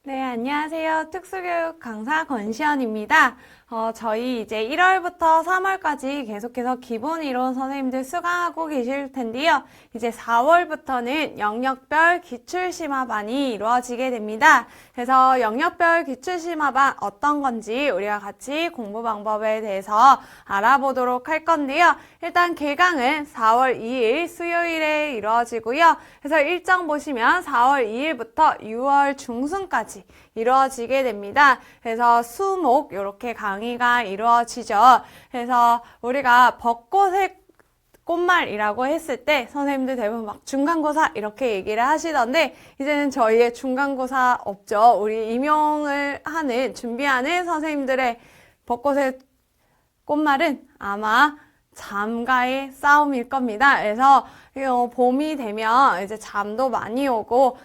네, 안녕하세요. 특수교육 강사 권시연입니다. 저희 이제 1월부터 3월까지 계속해서 기본 이론 선생님들 수강하고 계실 텐데요. 이제 4월부터는 영역별 기출심화반이 이루어지게 됩니다. 그래서 영역별 기출심화반 어떤 건지 우리가 같이 공부 방법에 대해서 알아보도록 할 건데요. 일단 개강은 4월 2일 수요일에 이루어지고요. 그래서 일정 보시면 4월 2일부터 6월 중순까지 이루어지게 됩니다. 그래서 수목 이렇게 강의가 이루어지죠. 그래서 우리가 벚꽃의 꽃말이라고 했을 때 선생님들 대부분 막 중간고사 이렇게 얘기를 하시던데 이제는 저희의 중간고사 없죠. 우리 임용을 하는 준비하는 선생님들의 벚꽃의 꽃말은 아마 잠과의 싸움일 겁니다. 그래서 봄이 되면 이제 잠도 많이 오고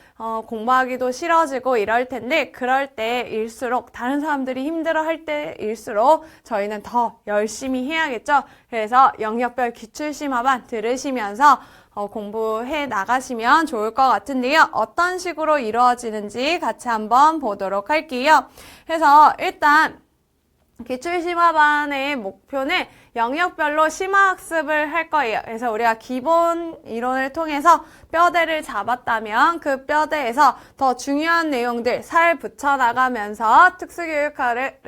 공부하기도 싫어지고 이럴 텐데 그럴 때일수록 다른 사람들이 힘들어할 때일수록 저희는 더 열심히 해야겠죠. 그래서 영역별 기출심화반 들으시면서 공부해 나가시면 좋을 것 같은데요. 어떤 식으로 이루어지는지 같이 한번 보도록 할게요. 그래서 일단 기출심화반의 목표는 영역별로 심화학습을 할 거예요. 그래서 우리가 기본 이론을 통해서 뼈대를 잡았다면 그 뼈대에서 더 중요한 내용들 살 붙여나가면서 특수교육학을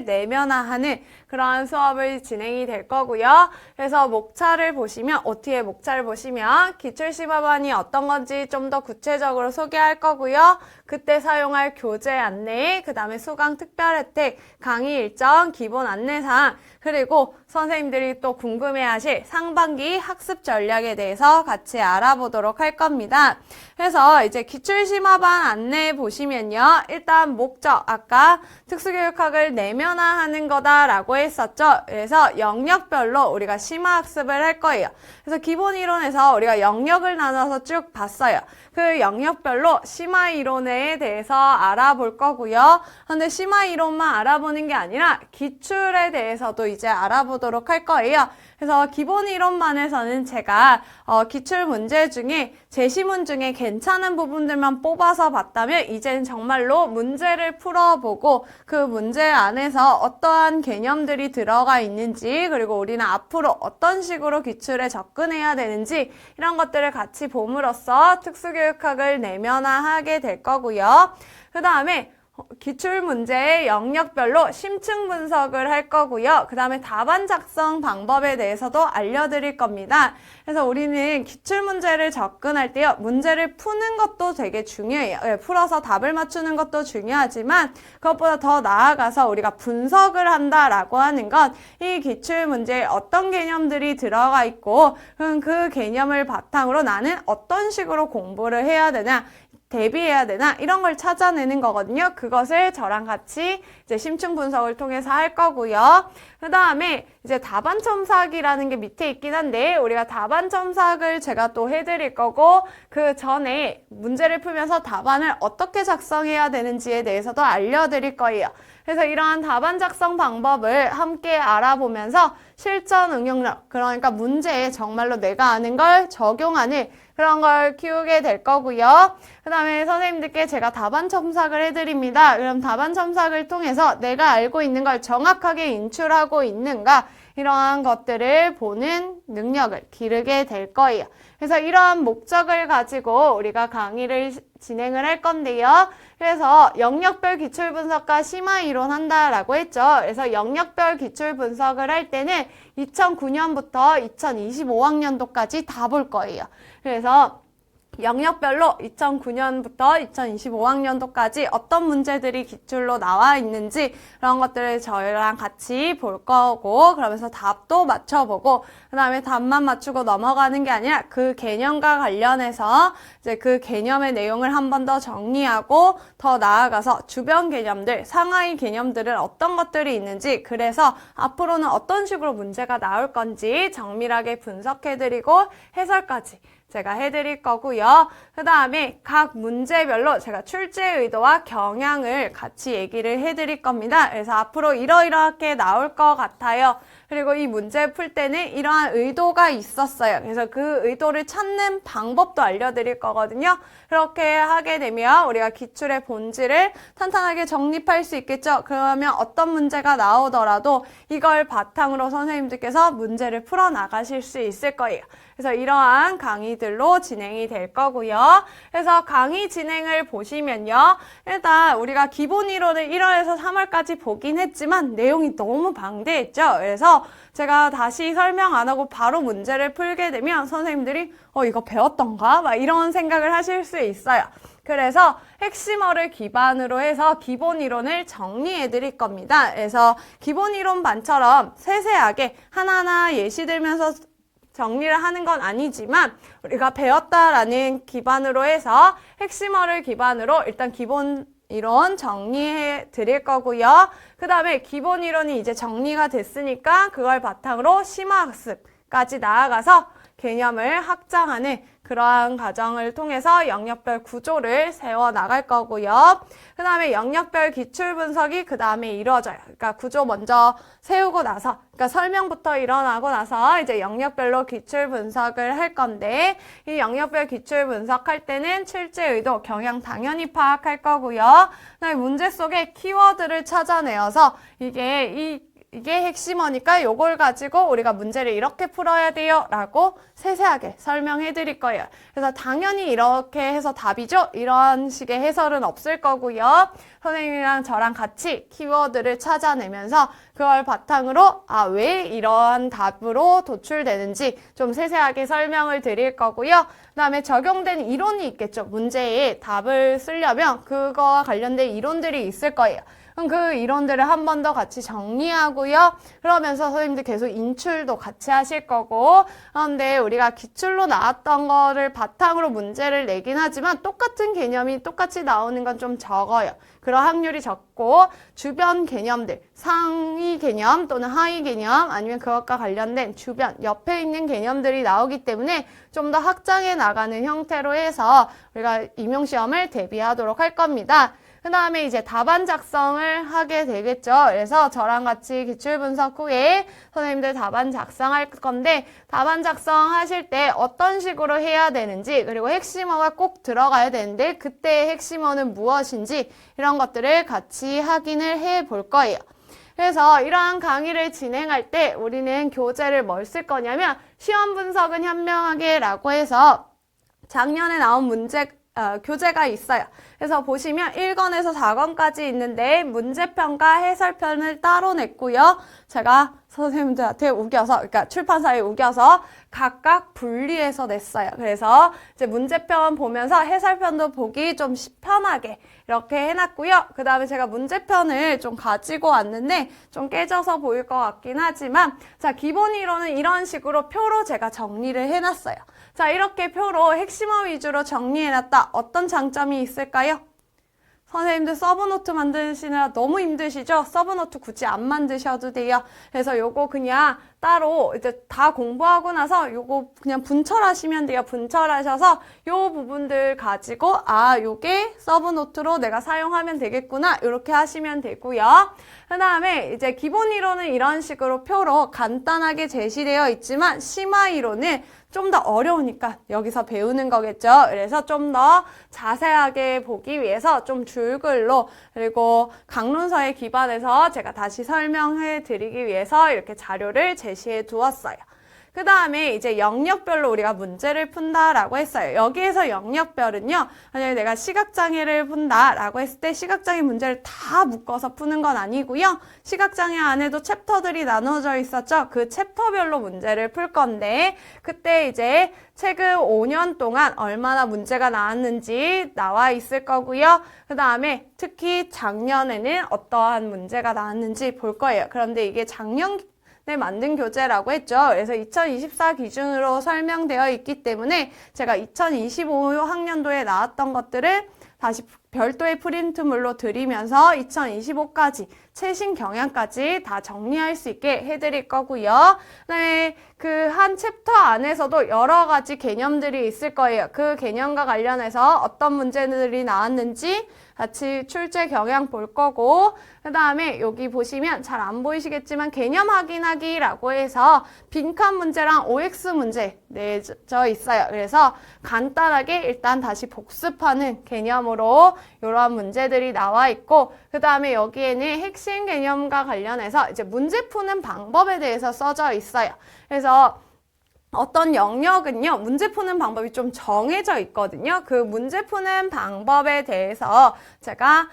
내면화하는 그러한 수업을 진행이 될 거고요. 그래서 목차를 보시면 OT의 목차를 보시면 기출심화반이 어떤 건지 좀 더 구체적으로 소개할 거고요. 그때 사용할 교재 안내, 그 다음에 수강 특별 혜택, 강의 일정, 기본 안내사항, 그리고 선생님들이 또 궁금해하실 상반기 학습 전략에 대해서 같이 알아보도록 할 겁니다. 그래서 이제 기출심화반 안내 보시면요. 일단 목적, 아까 특수교육학을 내면화하는 거다라고 했었죠. 그래서 영역별로 우리가 심화학습을 할 거예요. 그래서 기본 이론에서 우리가 영역을 나눠서 쭉 봤어요. 그 영역별로 심화 이론에 대해서 알아볼 거고요. 근데 심화 이론만 알아보는 게 아니라 기출에 대해서도 이제 알아보도록 할 거예요. 그래서 기본 이론만에서는 제가 기출 문제 중에 제시문 중에 괜찮은 부분들만 뽑아서 봤다면 이제는 정말로 문제를 풀어보고 그 문제 안에서 어떠한 개념들이 들어가 있는지 그리고 우리는 앞으로 어떤 식으로 기출에 접근해야 되는지 이런 것들을 같이 봄으로써 특수교육학을 내면화하게 될 거고요. 그 다음에 기출문제의 영역별로 심층 분석을 할 거고요. 그 다음에 답안 작성 방법에 대해서도 알려드릴 겁니다. 그래서 우리는 기출문제를 접근할 때요. 문제를 푸는 것도 되게 중요해요. 풀어서 답을 맞추는 것도 중요하지만 그것보다 더 나아가서 우리가 분석을 한다라고 하는 건 이 기출문제에 어떤 개념들이 들어가 있고 그 개념을 바탕으로 나는 어떤 식으로 공부를 해야 되냐 대비해야 되나 이런 걸 찾아내는 거거든요. 그것을 저랑 같이 이제 심층 분석을 통해서 할 거고요. 그 다음에 이제 답안 첨삭이라는 게 밑에 있긴 한데 우리가 답안 첨삭을 제가 또 해드릴 거고 그 전에 문제를 풀면서 답안을 어떻게 작성해야 되는지에 대해서도 알려드릴 거예요. 그래서 이러한 답안 작성 방법을 함께 알아보면서 실전 응용력, 그러니까 문제에 정말로 내가 아는 걸 적용하는 그런 걸 키우게 될 거고요. 그 다음에 선생님들께 제가 답안 첨삭을 해드립니다. 그럼 답안 첨삭을 통해서 내가 알고 있는 걸 정확하게 인출하고 있는가 이러한 것들을 보는 능력을 기르게 될 거예요. 그래서 이러한 목적을 가지고 우리가 강의를 진행을 할 건데요. 그래서 영역별 기출 분석과 심화 이론 한다라고 했죠. 그래서 영역별 기출 분석을 할 때는 2009년부터 2025학년도까지 다 볼 거예요. 그래서 영역별로 2009년부터 2025학년도까지 어떤 문제들이 기출로 나와 있는지 그런 것들을 저희랑 같이 볼 거고 그러면서 답도 맞춰보고 그 다음에 답만 맞추고 넘어가는 게 아니라 그 개념과 관련해서 이제 그 개념의 내용을 한 번 더 정리하고 더 나아가서 주변 개념들, 상하이 개념들은 어떤 것들이 있는지 그래서 앞으로는 어떤 식으로 문제가 나올 건지 정밀하게 분석해드리고 해설까지 제가 해드릴 거고요. 그 다음에 각 문제별로 제가 출제 의도와 경향을 같이 얘기를 해드릴 겁니다. 그래서 앞으로 이러이러하게 나올 것 같아요. 그리고 이 문제 풀 때는 이러한 의도가 있었어요. 그래서 그 의도를 찾는 방법도 알려드릴 거거든요. 그렇게 하게 되면 우리가 기출의 본질을 탄탄하게 정립할 수 있겠죠. 그러면 어떤 문제가 나오더라도 이걸 바탕으로 선생님들께서 문제를 풀어나가실 수 있을 거예요. 그래서 이러한 강의들로 진행이 될 거고요. 그래서 강의 진행을 보시면요. 일단 우리가 기본 이론을 1월에서 3월까지 보긴 했지만 내용이 너무 방대했죠. 그래서 제가 다시 설명 안 하고 바로 문제를 풀게 되면 선생님들이 이거 배웠던가? 막 이런 생각을 하실 수 있어요. 그래서 핵심어를 기반으로 해서 기본 이론을 정리해 드릴 겁니다. 그래서 기본 이론반처럼 세세하게 하나하나 예시 들면서 정리를 하는 건 아니지만 우리가 배웠다라는 기반으로 해서 핵심어를 기반으로 일단 기본 이론 정리해 드릴 거고요. 그 다음에 기본 이론이 이제 정리가 됐으니까 그걸 바탕으로 심화학습까지 나아가서 개념을 확장하는 그러한 과정을 통해서 영역별 구조를 세워 나갈 거고요. 그 다음에 영역별 기출 분석이 그 다음에 이루어져요. 그러니까 구조 먼저 세우고 나서, 그러니까 설명부터 일어나고 나서 이제 영역별로 기출 분석을 할 건데, 이 영역별 기출 분석할 때는 출제 의도, 경향 당연히 파악할 거고요. 그다음에 문제 속에 키워드를 찾아내어서 이게 핵심어니까 요걸 가지고 우리가 문제를 이렇게 풀어야 돼요 라고 세세하게 설명해 드릴 거예요. 그래서 당연히 이렇게 해서 답이죠? 이런 식의 해설은 없을 거고요. 선생님이랑 저랑 같이 키워드를 찾아내면서 그걸 바탕으로 왜 이러한 답으로 도출되는지 좀 세세하게 설명을 드릴 거고요. 그 다음에 적용된 이론이 있겠죠. 문제에 답을 쓰려면 그거와 관련된 이론들이 있을 거예요. 그럼 그 이론들을 한 번 더 같이 정리하고요. 그러면서 선생님들 계속 인출도 같이 하실 거고, 그런데 우리가 기출로 나왔던 거를 바탕으로 문제를 내긴 하지만 똑같은 개념이 똑같이 나오는 건 좀 적어요. 그런 확률이 적고 주변 개념들, 상위 개념 또는 하위 개념 아니면 그것과 관련된 주변, 옆에 있는 개념들이 나오기 때문에 좀 더 확장해 나가는 형태로 해서 우리가 임용시험을 대비하도록 할 겁니다. 그 다음에 이제 답안 작성을 하게 되겠죠. 그래서 저랑 같이 기출 분석 후에 선생님들 답안 작성할 건데 답안 작성하실 때 어떤 식으로 해야 되는지 그리고 핵심어가 꼭 들어가야 되는데 그때의 핵심어는 무엇인지 이런 것들을 같이 확인을 해 볼 거예요. 그래서 이러한 강의를 진행할 때 우리는 교재를 뭘 쓸 거냐면 시험 분석은 현명하게 라고 해서 작년에 나온 교재가 있어요. 그래서 보시면 1권에서 4권까지 있는데 문제편과 해설편을 따로 냈고요. 제가 선생님들한테 그러니까 출판사에 우겨서 각각 분리해서 냈어요. 그래서 이제 문제편 보면서 해설편도 보기 좀 편하게 이렇게 해놨고요. 그 다음에 제가 문제편을 좀 가지고 왔는데 좀 깨져서 보일 것 같긴 하지만 자, 기본 이론은 이런 식으로 표로 제가 정리를 해놨어요. 자, 이렇게 표로 핵심어 위주로 정리해놨다. 어떤 장점이 있을까요? 선생님들 서브노트 만드시느라 너무 힘드시죠? 서브노트 굳이 안 만드셔도 돼요. 그래서 요거 그냥 따로 이제 다 공부하고 나서 요거 그냥 분철하시면 돼요. 분철하셔서 요 부분들 가지고 요게 서브노트로 내가 사용하면 되겠구나. 이렇게 하시면 되고요. 그 다음에 이제 기본 이론은 이런 식으로 표로 간단하게 제시되어 있지만 심화 이론은 좀 더 어려우니까 여기서 배우는 거겠죠. 그래서 좀 더 자세하게 보기 위해서 좀 줄글로 그리고 강론서에 기반해서 제가 다시 설명해 드리기 위해서 이렇게 자료를 제시해 두었어요. 그 다음에 이제 영역별로 우리가 문제를 푼다라고 했어요. 여기에서 영역별은요, 만약에 내가 시각장애를 푼다라고 했을 때 시각장애 문제를 다 묶어서 푸는 건 아니고요. 시각장애 안에도 챕터들이 나눠져 있었죠. 그 챕터별로 문제를 풀 건데 그때 이제 최근 5년 동안 얼마나 문제가 나왔는지 나와 있을 거고요. 그 다음에 특히 작년에는 어떠한 문제가 나왔는지 볼 거예요. 그런데 이게 작년 만든 교재라고 했죠. 그래서 2024 기준으로 설명되어 있기 때문에 제가 2025 학년도에 나왔던 것들을 다시 별도의 프린트물로 드리면서 2025까지 최신 경향까지 다 정리할 수 있게 해드릴 거고요. 그다음에 그 한 챕터 안에서도 여러 가지 개념들이 있을 거예요. 그 개념과 관련해서 어떤 문제들이 나왔는지 같이 출제 경향 볼 거고, 그 다음에 여기 보시면 잘 안 보이시겠지만 개념 확인하기라고 해서 빈칸 문제랑 OX 문제 내져 있어요. 그래서 간단하게 일단 다시 복습하는 개념으로 이러한 문제들이 나와 있고, 그 다음에 여기에는 핵심 개념과 관련해서 이제 문제 푸는 방법에 대해서 써져 있어요. 그래서 어떤 영역은요, 문제 푸는 방법이 좀 정해져 있거든요. 그 문제 푸는 방법에 대해서 제가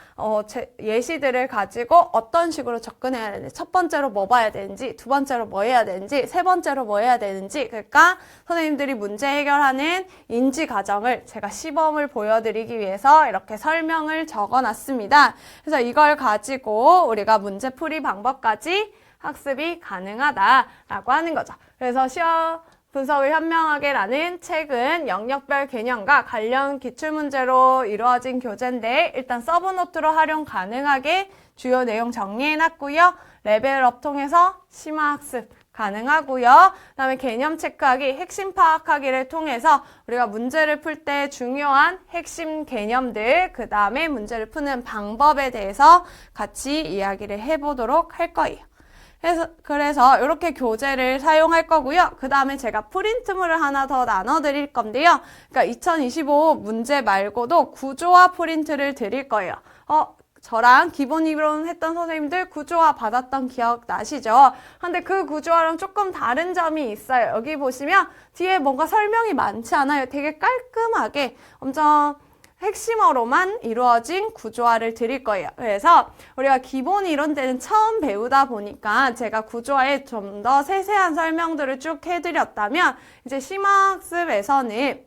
제 예시들을 가지고 어떤 식으로 접근해야 되는지, 첫 번째로 뭐 봐야 되는지, 두 번째로 뭐 해야 되는지, 세 번째로 뭐 해야 되는지, 그러니까 선생님들이 문제 해결하는 인지 과정을 제가 시범을 보여드리기 위해서 이렇게 설명을 적어놨습니다. 그래서 이걸 가지고 우리가 문제 풀이 방법까지 학습이 가능하다라고 하는 거죠. 그래서 시험 분석을 현명하게라는 책은 영역별 개념과 관련 기출문제로 이루어진 교재인데, 일단 서브노트로 활용 가능하게 주요 내용 정리해놨고요. 레벨업 통해서 심화학습 가능하고요. 그다음에 개념 체크하기, 핵심 파악하기를 통해서 우리가 문제를 풀 때 중요한 핵심 개념들, 그 다음에 문제를 푸는 방법에 대해서 같이 이야기를 해보도록 할 거예요. 그래서 이렇게 교재를 사용할 거고요. 그 다음에 제가 프린트물을 하나 더 나눠드릴 건데요. 그러니까 2025 문제 말고도 구조화 프린트를 드릴 거예요. 저랑 기본 이론 했던 선생님들 구조화 받았던 기억 나시죠? 근데 그 구조화랑 조금 다른 점이 있어요. 여기 보시면 뒤에 뭔가 설명이 많지 않아요. 되게 깔끔하게 엄청 핵심어로만 이루어진 구조화를 드릴 거예요. 그래서 우리가 기본 이론 때는 처음 배우다 보니까 제가 구조화에 좀 더 세세한 설명들을 쭉 해드렸다면, 이제 심화학습에서는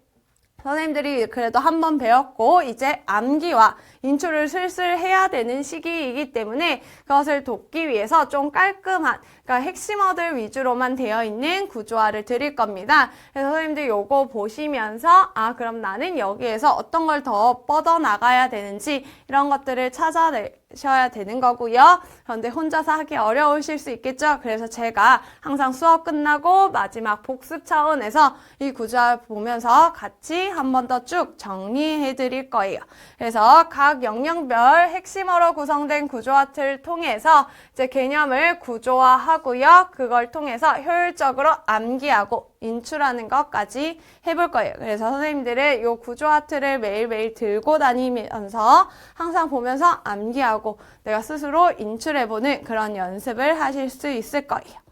선생님들이 그래도 한번 배웠고 이제 암기와 인출을 슬슬 해야 되는 시기이기 때문에 그것을 돕기 위해서 좀 깔끔한, 그러니까 핵심어들 위주로만 되어 있는 구조화를 드릴 겁니다. 그래서 선생님들 요거 보시면서 그럼 나는 여기에서 어떤 걸 더 뻗어나가야 되는지 이런 것들을 찾아내셔야 되는 거고요. 그런데 혼자서 하기 어려우실 수 있겠죠. 그래서 제가 항상 수업 끝나고 마지막 복습 차원에서 이 구조화 보면서 같이 한 번 더 쭉 정리해 드릴 거예요. 그래서 각 영역별 핵심어로 구성된 구조화를 통해서 이제 개념을 구조화하고요. 그걸 통해서 효율적으로 암기하고 인출하는 것까지 해볼 거예요. 그래서 선생님들은 이 구조화트를 매일매일 들고 다니면서 항상 보면서 암기하고 내가 스스로 인출해보는 그런 연습을 하실 수 있을 거예요.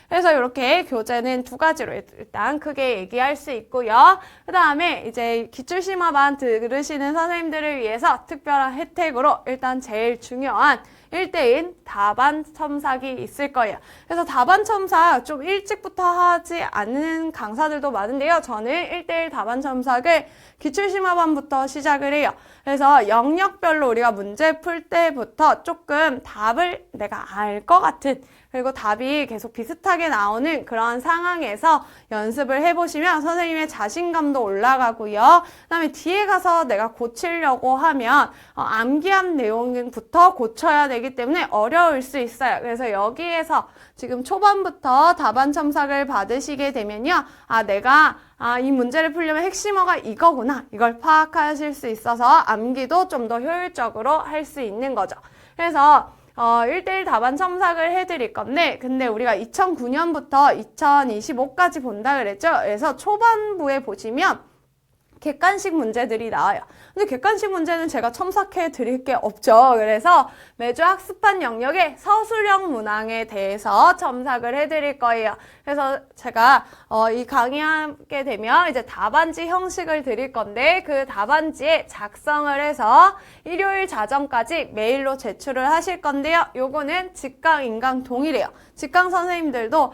그래서 이렇게 교재는 두 가지로 일단 크게 얘기할 수 있고요. 그 다음에 이제 기출심화반 들으시는 선생님들을 위해서 특별한 혜택으로 일단 제일 중요한 1대1 답안 첨삭이 있을 거예요. 그래서 답안 첨삭 좀 일찍부터 하지 않는 강사들도 많은데요. 저는 1대1 답안 첨삭을 기출심화반부터 시작을 해요. 그래서 영역별로 우리가 문제 풀 때부터 조금 답을 내가 알 것 같은, 그리고 답이 계속 비슷하게 나오는 그런 상황에서 연습을 해보시면 선생님의 자신감도 올라가고요. 그 다음에 뒤에 가서 내가 고치려고 하면 암기한 내용부터 고쳐야 되기 때문에 어려울 수 있어요. 그래서 여기에서 지금 초반부터 답안 첨삭을 받으시게 되면요. 내가 이 문제를 풀려면 핵심어가 이거구나. 이걸 파악하실 수 있어서 암기도 좀 더 효율적으로 할 수 있는 거죠. 그래서 1대1 답안 첨삭을 해드릴 건데, 근데 우리가 2009년부터 2025까지 본다 그랬죠? 그래서 초반부에 보시면 객관식 문제들이 나와요. 근데 객관식 문제는 제가 첨삭해 드릴 게 없죠. 그래서 매주 학습한 영역의 서술형 문항에 대해서 첨삭을 해 드릴 거예요. 그래서 제가 이 강의하게 되면 이제 답안지 형식을 드릴 건데, 그 답안지에 작성을 해서 일요일 자정까지 메일로 제출을 하실 건데요. 요거는 직강, 인강 동일해요. 직강 선생님들도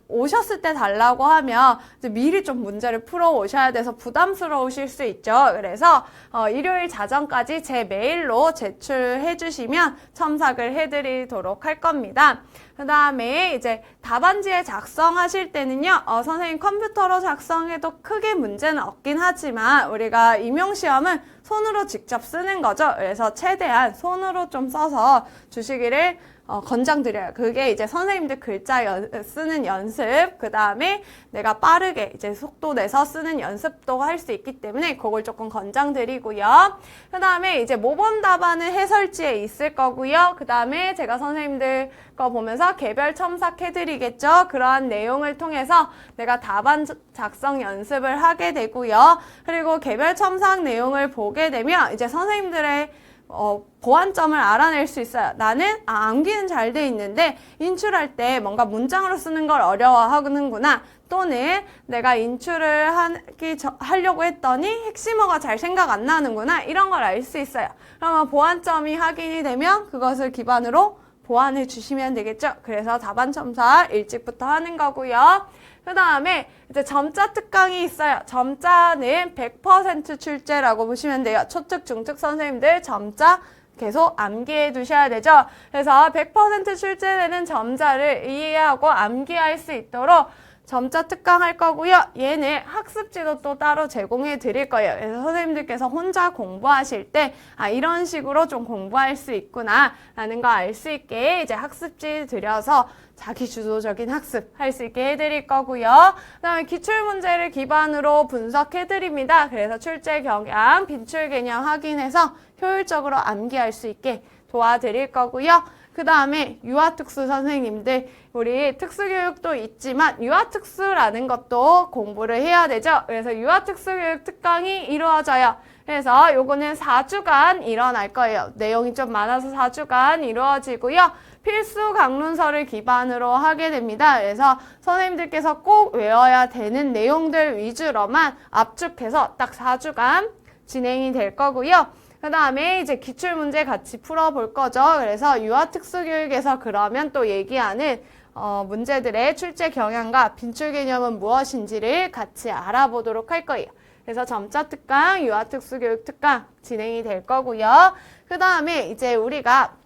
오셨을 때 달라고 하면 이제 미리 좀 문제를 풀어 오셔야 돼서 부담스러우실 수 있죠. 그래서 일요일 자정까지 제 메일로 제출해 주시면 첨삭을 해드리도록 할 겁니다. 그 다음에 이제 답안지에 작성하실 때는요, 선생님 컴퓨터로 작성해도 크게 문제는 없긴 하지만 우리가 임용시험은 손으로 직접 쓰는 거죠. 그래서 최대한 손으로 좀 써서 주시기를 권장드려요. 그게 이제 선생님들 글자 쓰는 연습, 그 다음에 내가 빠르게 이제 속도 내서 쓰는 연습도 할 수 있기 때문에 그걸 조금 권장드리고요. 그 다음에 이제 모범 답안은 해설지에 있을 거고요. 그 다음에 제가 선생님들 거 보면서 개별 첨삭해드리겠죠. 그러한 내용을 통해서 내가 답안 작성 연습을 하게 되고요. 그리고 개별 첨삭 내용을 보게 되면 이제 선생님들의 보완점을 알아낼 수 있어요. 나는 암기는 잘 돼 있는데 인출할 때 뭔가 문장으로 쓰는 걸 어려워하는구나. 또는 내가 인출을 하려고 했더니 핵심어가 잘 생각 안 나는구나. 이런 걸 알 수 있어요. 그러면 보완점이 확인이 되면 그것을 기반으로 보완해 주시면 되겠죠. 그래서 답안 첨삭 일찍부터 하는 거고요. 그 다음에 이제 점자 특강이 있어요. 점자는 100% 출제라고 보시면 돼요. 초특, 중특 선생님들 점자 계속 암기해 두셔야 되죠. 그래서 100% 출제되는 점자를 이해하고 암기할 수 있도록 점자 특강 할 거고요. 얘는 학습지도 또 따로 제공해 드릴 거예요. 그래서 선생님들께서 혼자 공부하실 때 이런 식으로 좀 공부할 수 있구나 라는 거 알 수 있게 이제 학습지 드려서 자기 주도적인 학습 할 수 있게 해드릴 거고요. 그 다음에 기출문제를 기반으로 분석해 드립니다. 그래서 출제 경향, 빈출 개념 확인해서 효율적으로 암기할 수 있게 도와드릴 거고요. 그 다음에 유아특수 선생님들, 우리 특수교육도 있지만 유아특수라는 것도 공부를 해야 되죠. 그래서 유아특수교육 특강이 이루어져요. 그래서 요거는 4주간 일어날 거예요. 내용이 좀 많아서 4주간 이루어지고요. 필수 강론서를 기반으로 하게 됩니다. 그래서 선생님들께서 꼭 외워야 되는 내용들 위주로만 압축해서 딱 4주간 진행이 될 거고요. 그 다음에 이제 기출문제 같이 풀어볼 거죠. 그래서 유아특수교육에서 그러면 또 얘기하는 문제들의 출제 경향과 빈출 개념은 무엇인지를 같이 알아보도록 할 거예요. 그래서 점자 특강, 유아특수교육 특강 진행이 될 거고요. 그 다음에 이제 우리가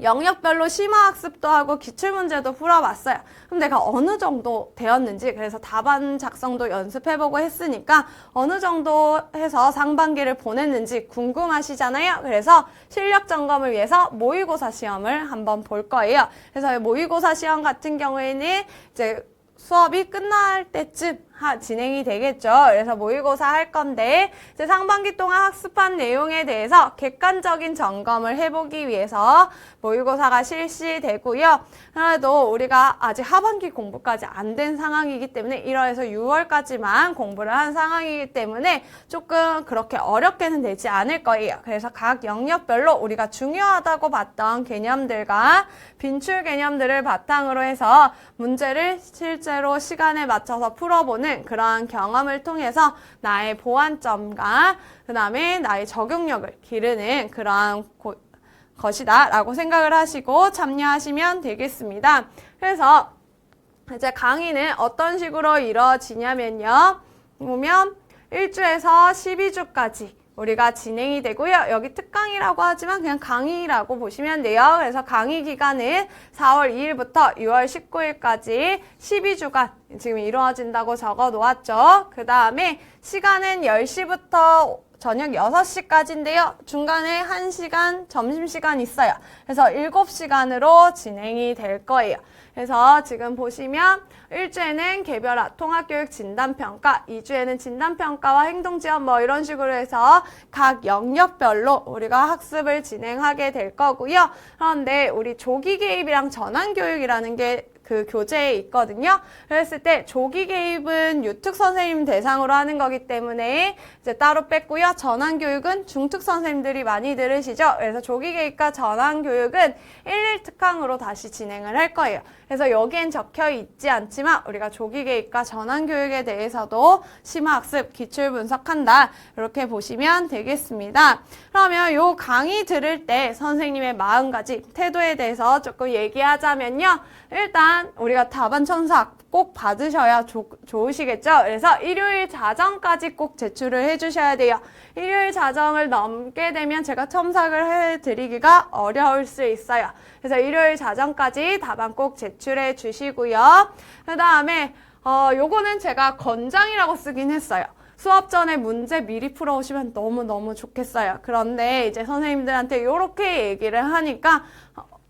영역별로 심화학습도 하고 기출문제도 풀어봤어요. 그럼 내가 어느 정도 되었는지, 그래서 답안 작성도 연습해보고 했으니까 어느 정도 해서 상반기를 보냈는지 궁금하시잖아요. 그래서 실력 점검을 위해서 모의고사 시험을 한번 볼 거예요. 그래서 모의고사 시험 같은 경우에는 이제 수업이 끝날 때쯤 진행이 되겠죠. 그래서 모의고사 할 건데 이제 상반기 동안 학습한 내용에 대해서 객관적인 점검을 해보기 위해서 모의고사가 실시되고요. 그래도 우리가 아직 하반기 공부까지 안 된 상황이기 때문에 1월에서 6월까지만 공부를 한 상황이기 때문에 조금 그렇게 어렵게는 되지 않을 거예요. 그래서 각 영역별로 우리가 중요하다고 봤던 개념들과 빈출 개념들을 바탕으로 해서 문제를 실제로 시간에 맞춰서 풀어보는 그러한 경험을 통해서 나의 보완점과 그 다음에 나의 적용력을 기르는 그러한 것이다 라고 생각을 하시고 참여하시면 되겠습니다. 그래서 이제 강의는 어떤 식으로 이루어지냐면요. 보면 1주에서 12주까지 우리가 진행이 되고요. 여기 특강이라고 하지만 그냥 강의라고 보시면 돼요. 그래서 강의 기간은 4월 2일부터 6월 19일까지 12주간 지금 이루어진다고 적어 놓았죠. 그 다음에 시간은 10시부터 저녁 6시까지인데요. 중간에 1시간 점심시간 있어요. 그래서 7시간으로 진행이 될 거예요. 그래서 지금 보시면 1주에는 개별화, 통합교육 진단평가, 2주에는 진단평가와 행동지원 뭐 이런 식으로 해서 각 영역별로 우리가 학습을 진행하게 될 거고요. 그런데 우리 조기 개입이랑 전환교육이라는 게 그 교재에 있거든요. 그랬을 때 조기 개입은 유특 선생님 대상으로 하는 거기 때문에 이제 따로 뺐고요. 전환 교육은 중특 선생님들이 많이 들으시죠. 그래서 조기 개입과 전환 교육은 1일 특강으로 다시 진행을 할 거예요. 그래서 여기엔 적혀 있지 않지만 우리가 조기 개입과 전환 교육에 대해서도 심화학습, 기출 분석한다. 이렇게 보시면 되겠습니다. 그러면 요 강의 들을 때 선생님의 마음가짐, 태도에 대해서 조금 얘기하자면요. 일단 우리가 답안 첨삭 꼭 받으셔야 좋으시겠죠? 그래서 일요일 자정까지 꼭 제출을 해주셔야 돼요. 일요일 자정을 넘게 되면 제가 첨삭을 해드리기가 어려울 수 있어요. 그래서 일요일 자정까지 답안 꼭 제출해 주시고요. 그 다음에 요거는 제가 권장이라고 쓰긴 했어요. 수업 전에 문제 미리 풀어오시면 너무너무 좋겠어요. 그런데 이제 선생님들한테 이렇게 얘기를 하니까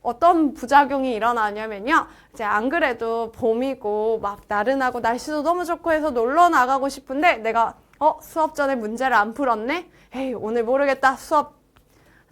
어떤 부작용이 일어나냐면요. 이제 안 그래도 봄이고 막 나른하고 날씨도 너무 좋고 해서 놀러 나가고 싶은데 내가 수업 전에 문제를 안 풀었네? 에이, 오늘 모르겠다. 수업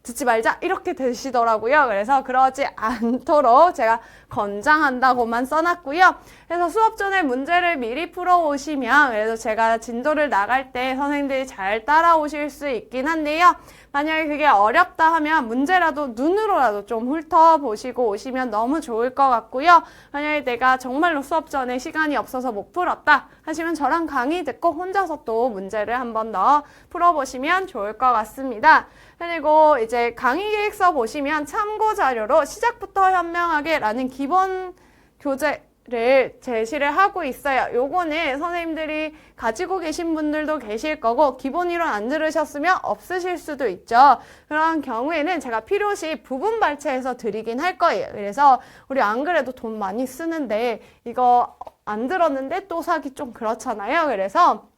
듣지 말자 이렇게 되시더라고요. 그래서 그러지 않도록 제가 권장한다고만 써놨고요. 그래서 수업 전에 문제를 미리 풀어오시면 그래도 제가 진도를 나갈 때 선생님들이 잘 따라오실 수 있긴 한데요. 만약에 그게 어렵다 하면 문제라도 눈으로라도 좀 훑어보시고 오시면 너무 좋을 것 같고요. 만약에 내가 정말로 수업 전에 시간이 없어서 못 풀었다 하시면 저랑 강의 듣고 혼자서 또 문제를 한 번 더 풀어보시면 좋을 것 같습니다. 그리고 이제 강의 계획서 보시면 참고 자료로 시작부터 현명하게 라는 기본 교재를 제시를 하고 있어요. 요거는 선생님들이 가지고 계신 분들도 계실 거고 기본 이론 안 들으셨으면 없으실 수도 있죠. 그런 경우에는 제가 필요시 부분 발췌해서 드리긴 할 거예요. 그래서 우리 안 그래도 돈 많이 쓰는데 이거 안 들었는데 또 사기 좀 그렇잖아요. 그래서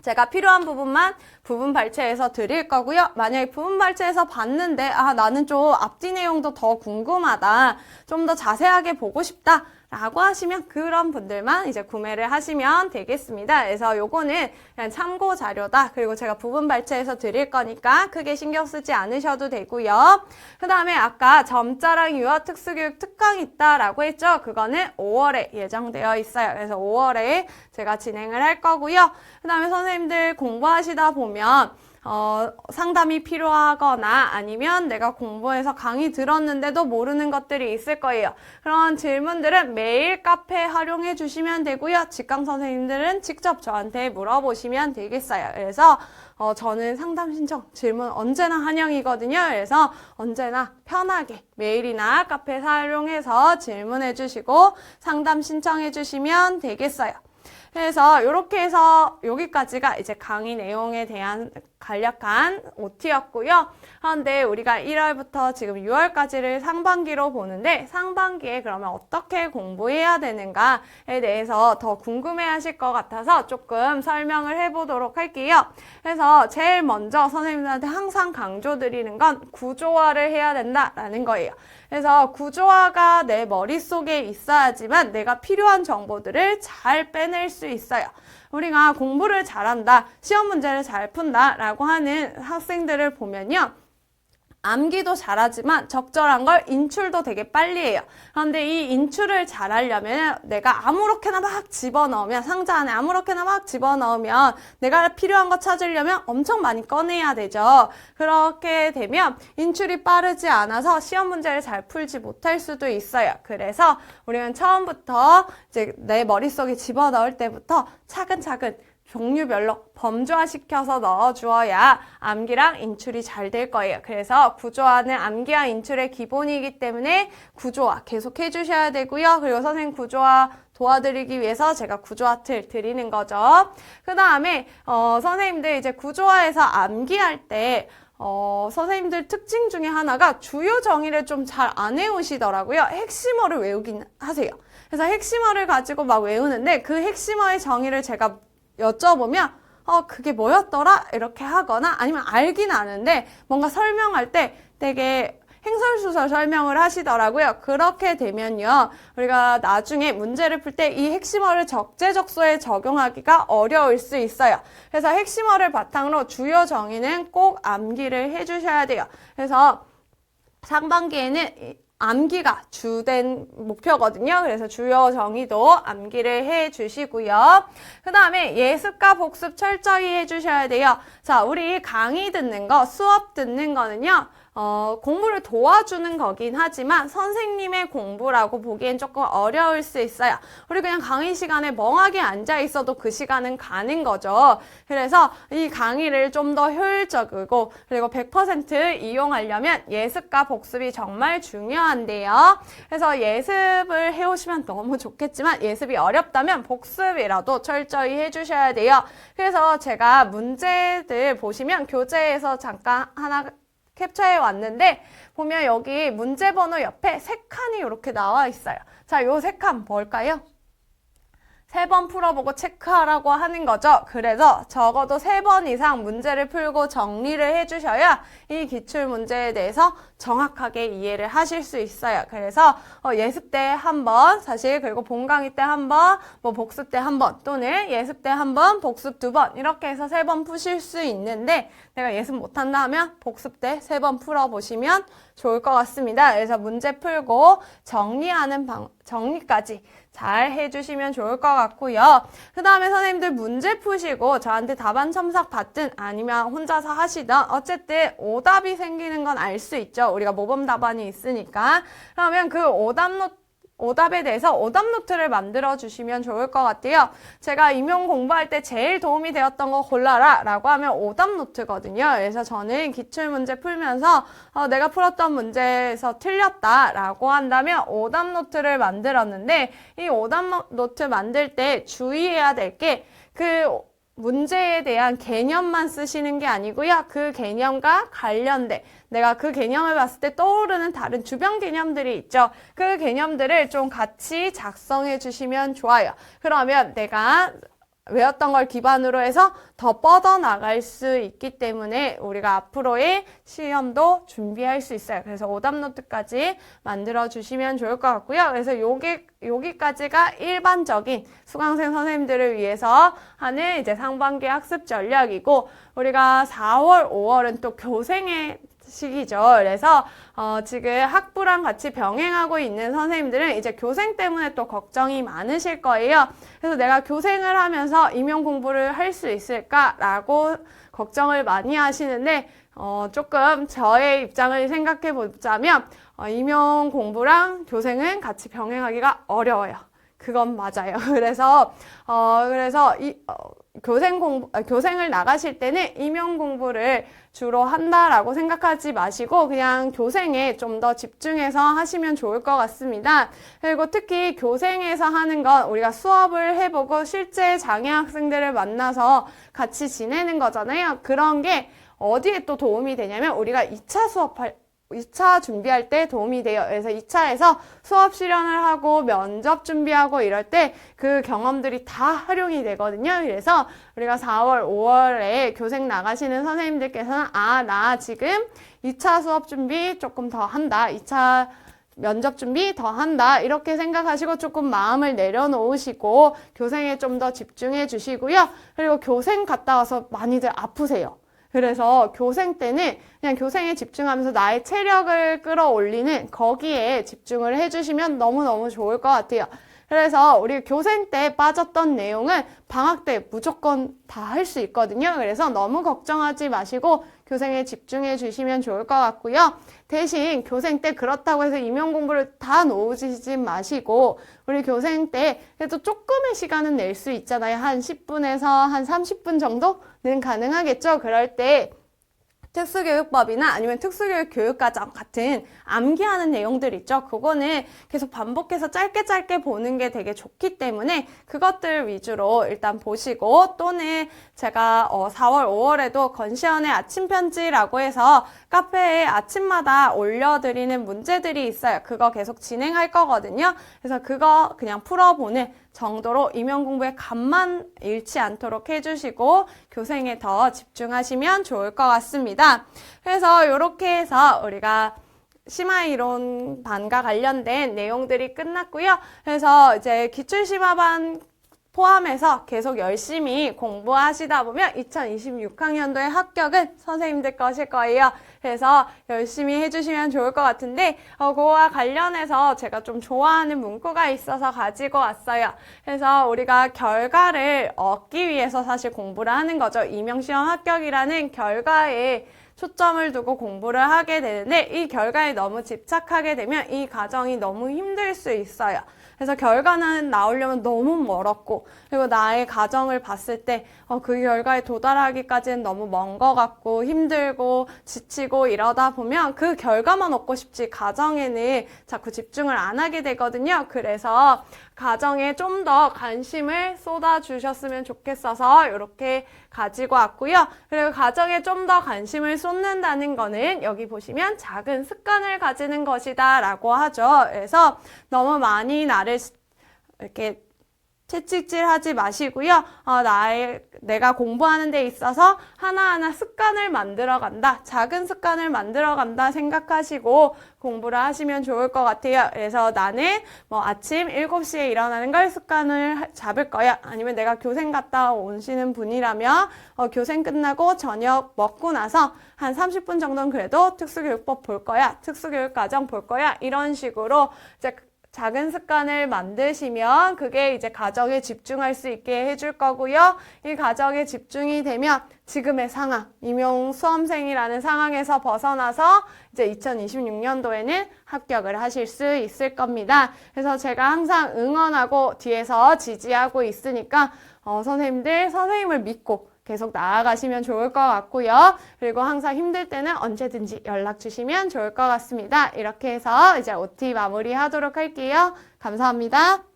제가 필요한 부분만 부분 발췌해서 드릴 거고요. 만약에 부분 발췌해서 봤는데 나는 좀 앞뒤 내용도 더 궁금하다. 좀 더 자세하게 보고 싶다. 라고 하시면 그런 분들만 이제 구매를 하시면 되겠습니다. 그래서 요거는 그냥 참고 자료다. 그리고 제가 부분 발췌해서 드릴 거니까 크게 신경 쓰지 않으셔도 되고요. 그 다음에 아까 점자랑 유아 특수교육 특강 있다라고 했죠. 그거는 5월에 예정되어 있어요. 그래서 5월에 제가 진행을 할 거고요. 그 다음에 선생님들 공부하시다 보면 상담이 필요하거나 아니면 내가 공부해서 강의 들었는데도 모르는 것들이 있을 거예요. 그런 질문들은 메일 카페 활용해 주시면 되고요. 직강 선생님들은 직접 저한테 물어보시면 되겠어요. 그래서 저는 상담 신청 질문 언제나 환영이거든요. 그래서 언제나 편하게 메일이나 카페 활용해서 질문해 주시고 상담 신청해 주시면 되겠어요. 그래서 이렇게 해서 여기까지가 이제 강의 내용에 대한 간략한 OT였고요. 그런데 우리가 1월부터 지금 6월까지를 상반기로 보는데 상반기에 그러면 어떻게 공부해야 되는가에 대해서 더 궁금해하실 것 같아서 조금 설명을 해보도록 할게요. 그래서 제일 먼저 선생님들한테 항상 강조드리는 건 구조화를 해야 된다라는 거예요. 그래서 구조화가 내 머릿속에 있어야지만 내가 필요한 정보들을 잘 빼낼 수 있어요. 우리가 공부를 잘한다, 시험 문제를 잘 푼다 라고 하는 학생들을 보면요. 암기도 잘하지만 적절한 걸 인출도 되게 빨리 해요. 그런데 이 인출을 잘하려면 내가 아무렇게나 막 집어넣으면 상자 안에 아무렇게나 막 집어넣으면 내가 필요한 거 찾으려면 엄청 많이 꺼내야 되죠. 그렇게 되면 인출이 빠르지 않아서 시험 문제를 잘 풀지 못할 수도 있어요. 그래서 우리는 처음부터 이제 내 머릿속에 집어넣을 때부터 차근차근 종류별로 범주화시켜서 넣어주어야 암기랑 인출이 잘 될 거예요. 그래서 구조화는 암기와 인출의 기본이기 때문에 구조화 계속 해주셔야 되고요. 그리고 선생님 구조화 도와드리기 위해서 제가 구조화 틀 드리는 거죠. 그 다음에 선생님들 이제 구조화에서 암기할 때 선생님들 특징 중에 하나가 주요 정의를 좀 잘 안 외우시더라고요. 핵심어를 외우긴 하세요. 그래서 핵심어를 가지고 막 외우는데 그 핵심어의 정의를 제가 여쭤보면 그게 뭐였더라? 이렇게 하거나 아니면 알긴 아는데 뭔가 설명할 때 되게 행설수설 설명을 하시더라고요. 그렇게 되면요. 우리가 나중에 문제를 풀 때 이 핵심어를 적재적소에 적용하기가 어려울 수 있어요. 그래서 핵심어를 바탕으로 주요 정의는 꼭 암기를 해주셔야 돼요. 그래서 상반기에는 암기가 주된 목표거든요. 그래서 주요 정의도 암기를 해주시고요. 그 다음에 예습과 복습 철저히 해주셔야 돼요. 자, 우리 강의 듣는 거, 수업 듣는 거는요. 공부를 도와주는 거긴 하지만 선생님의 공부라고 보기엔 조금 어려울 수 있어요. 우리 그냥 강의 시간에 멍하게 앉아 있어도 그 시간은 가는 거죠. 그래서 이 강의를 좀 더 효율적이고 그리고 100% 이용하려면 예습과 복습이 정말 중요한데요. 그래서 예습을 해오시면 너무 좋겠지만 예습이 어렵다면 복습이라도 철저히 해주셔야 돼요. 그래서 제가 문제들 보시면 교재에서 잠깐 하나 캡처해 왔는데 보면 여기 문제 번호 옆에 세 칸이 이렇게 나와 있어요. 자, 요 세 칸 뭘까요? 3번 풀어보고 체크하라고 하는 거죠. 그래서 적어도 3번 이상 문제를 풀고 정리를 해주셔야 이 기출문제에 대해서 정확하게 이해를 하실 수 있어요. 그래서 예습 때 한 번, 사실 그리고 본 강의 때 한 번, 뭐 복습 때 한 번, 또는 예습 때 한 번, 복습 2번 이렇게 해서 3번 푸실 수 있는데 내가 예습 못한다 하면 복습 때 3번 풀어보시면 좋을 것 같습니다. 그래서 문제 풀고 정리하는 정리까지 잘 해주시면 좋을 것 같고요. 그 다음에 선생님들 문제 푸시고 저한테 답안 첨삭 받든 아니면 혼자서 하시든 어쨌든 오답이 생기는 건 알 수 있죠. 우리가 모범 답안이 있으니까. 그러면 그 오답에 대해서 오답 노트를 만들어 주시면 좋을 것 같아요. 제가 임용 공부할 때 제일 도움이 되었던 거 골라라 라고 하면 오답 노트거든요. 그래서 저는 기출문제 풀면서 내가 풀었던 문제에서 틀렸다 라고 한다면 오답 노트를 만들었는데 이 오답 노트 만들 때 주의해야 될 게 그 문제에 대한 개념만 쓰시는 게 아니고요. 그 개념과 관련된 내가 그 개념을 봤을 때 떠오르는 다른 주변 개념들이 있죠. 그 개념들을 좀 같이 작성해 주시면 좋아요. 그러면 내가 외웠던 걸 기반으로 해서 더 뻗어나갈 수 있기 때문에 우리가 앞으로의 시험도 준비할 수 있어요. 그래서 오답 노트까지 만들어 주시면 좋을 것 같고요. 그래서 여기까지가 일반적인 수강생 선생님들을 위해서 하는 이제 상반기 학습 전략이고 우리가 4월, 5월은 또 교생의 시기죠. 그래서 지금 학부랑 같이 병행하고 있는 선생님들은 이제 교생 때문에 또 걱정이 많으실 거예요. 그래서 내가 교생을 하면서 임용 공부를 할 수 있을까라고 걱정을 많이 하시는데 조금 저의 입장을 생각해 보자면 임용 공부랑 교생은 같이 병행하기가 어려워요. 그건 맞아요. 그래서 교생을 나가실 때는 임용 공부를 주로 한다라고 생각하지 마시고 그냥 교생에 좀 더 집중해서 하시면 좋을 것 같습니다. 그리고 특히 교생에서 하는 건 우리가 수업을 해보고 실제 장애 학생들을 만나서 같이 지내는 거잖아요. 그런 게 어디에 또 도움이 되냐면 우리가 2차 준비할 때 도움이 돼요. 그래서 2차에서 수업 실현을 하고 면접 준비하고 이럴 때 그 경험들이 다 활용이 되거든요. 그래서 우리가 4월, 5월에 교생 나가시는 선생님들께서는 나 지금 2차 수업 준비 조금 더 한다. 2차 면접 준비 더 한다. 이렇게 생각하시고 조금 마음을 내려놓으시고 교생에 좀 더 집중해 주시고요. 그리고 교생 갔다 와서 많이들 아프세요. 그래서 교생 때는 그냥 교생에 집중하면서 나의 체력을 끌어올리는 거기에 집중을 해주시면 너무너무 좋을 것 같아요. 그래서 우리 교생 때 빠졌던 내용은 방학 때 무조건 다 할 수 있거든요. 그래서 너무 걱정하지 마시고 교생에 집중해 주시면 좋을 것 같고요. 대신 교생 때 그렇다고 해서 임용 공부를 다 놓으시지 마시고 우리 교생 때 그래도 조금의 시간은 낼 수 있잖아요. 한 10분에서 한 30분 정도는 가능하겠죠. 그럴 때 특수교육법이나 아니면 특수교육 교육과정 같은 암기하는 내용들 있죠. 그거는 계속 반복해서 짧게 보는 게 되게 좋기 때문에 그것들 위주로 일단 보시고 또는 제가 4월, 5월에도 건시연의 아침 편지라고 해서 카페에 아침마다 올려드리는 문제들이 있어요. 그거 계속 진행할 거거든요. 그래서 그거 그냥 풀어보는 정도로 임용 공부에 간만 잃지 않도록 해주시고 교생에 더 집중하시면 좋을 것 같습니다. 그래서 이렇게 해서 우리가 심화이론 반과 관련된 내용들이 끝났고요. 그래서 이제 기출심화반 포함해서 계속 열심히 공부하시다 보면 2026학년도의 합격은 선생님들 것일 거예요. 그래서 열심히 해주시면 좋을 것 같은데 그거와 관련해서 제가 좀 좋아하는 문구가 있어서 가지고 왔어요. 그래서 우리가 결과를 얻기 위해서 사실 공부를 하는 거죠. 임용시험 합격이라는 결과에 초점을 두고 공부를 하게 되는데 이 결과에 너무 집착하게 되면 이 과정이 너무 힘들 수 있어요. 그래서 결과는 나오려면 너무 멀었고 그리고 나의 과정을 봤을 때 그 결과에 도달하기까지는 너무 먼 것 같고 힘들고 지치고 이러다 보면 그 결과만 얻고 싶지 과정에는 자꾸 집중을 안 하게 되거든요. 그래서 과정에 좀 더 관심을 쏟아주셨으면 좋겠어서 이렇게 가지고 왔고요. 그리고 과정에 좀 더 관심을 쏟는다는 거는 여기 보시면 작은 습관을 가지는 것이다 라고 하죠. 그래서 너무 많이 나를 이렇게 채찍질 하지 마시고요. 내가 공부하는 데 있어서 하나하나 습관을 만들어 간다. 작은 습관을 만들어 간다 생각하시고 공부를 하시면 좋을 것 같아요. 그래서 나는 아침 7시에 일어나는 걸 습관을 잡을 거야. 아니면 내가 교생 갔다 오시는 분이라면 교생 끝나고 저녁 먹고 나서 한 30분 정도는 그래도 특수교육법 볼 거야. 특수교육과정 볼 거야. 이런 식으로 이제 작은 습관을 만드시면 그게 이제 가정에 집중할 수 있게 해줄 거고요. 이 가정에 집중이 되면 지금의 상황, 임용 수험생이라는 상황에서 벗어나서 이제 2026년도에는 합격을 하실 수 있을 겁니다. 그래서 제가 항상 응원하고 뒤에서 지지하고 있으니까 선생님을 믿고 계속 나아가시면 좋을 것 같고요. 그리고 항상 힘들 때는 언제든지 연락 주시면 좋을 것 같습니다. 이렇게 해서 이제 OT 마무리하도록 할게요. 감사합니다.